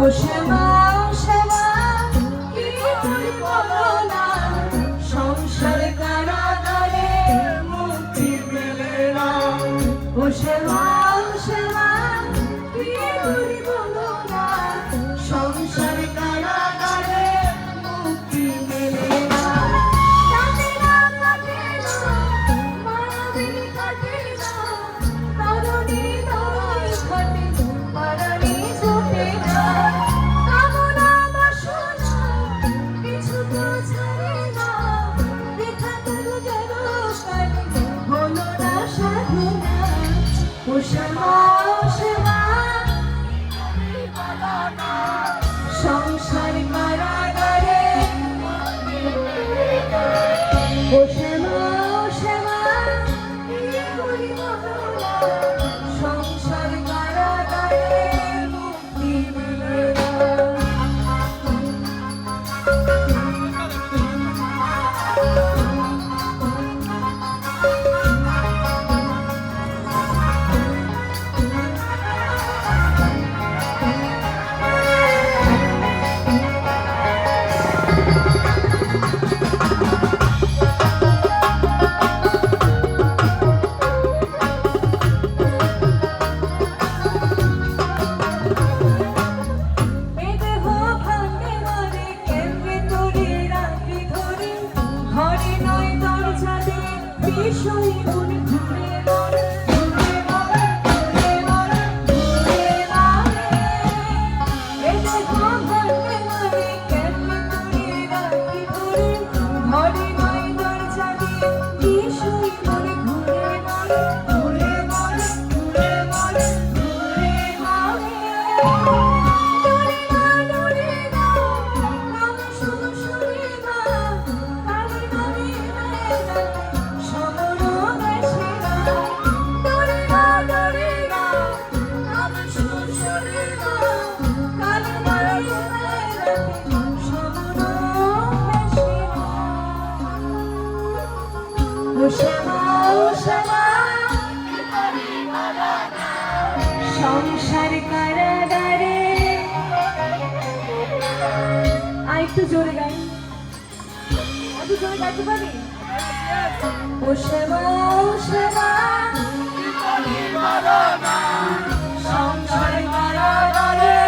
ও শ্যামা শ্যামা কি করি বলো না, সংসার কারাগারে মুক্তি মেলে না। ও শ্যামা শ্যামা কি করি বলো না, সংসার কারাগারে মুক্তি মেলে না। কাটে না কাটে না মায়াবিনী কাটে না, তারণী নয় ঘটে পারানি জোটে না। কামনা বাসনা কিছু তো ছাড়ে না, দেখা তরু যেন কাটে হলো না সাধনা। ও শ্যামা শ্যামা সংসার কারাগারে ও শ্যামা শ্যামা কি করি বলো না, সংসার কারাগারে মুক্তি মেলে না। বিষয় মন ঘুরে মরে ঘুরে মরে ঘুরে মরে ঘুরে মরে। এই দেখো ভাঙে মরে কেমনে তোরে রাখি ধরে, ঘরে নয় দরজা দিয়ে বিষয় মন ঘুরে মরে ঘুরে মরে ঘুরে মরে ঘুরে মরে। ডোরে না ডোরে না কাম শুধু শুনে না, কানে নামে না সংসার কারাগারে। আরেকটু জোরে গাই, একটু জোরে গাইতে পারি। ও শ্যামা শ্যামা সংসার কারাগারে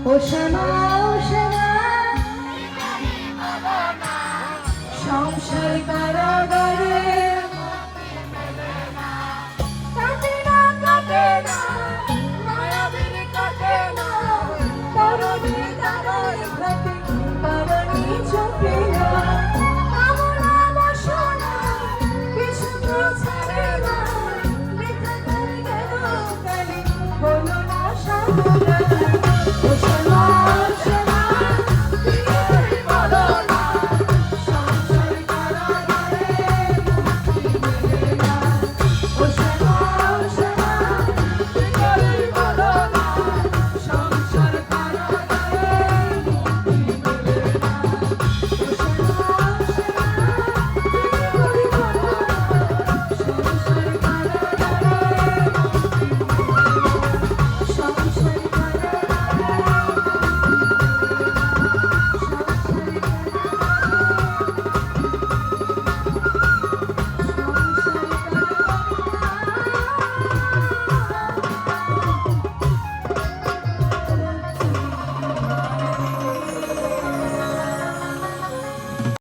ও শ্যামা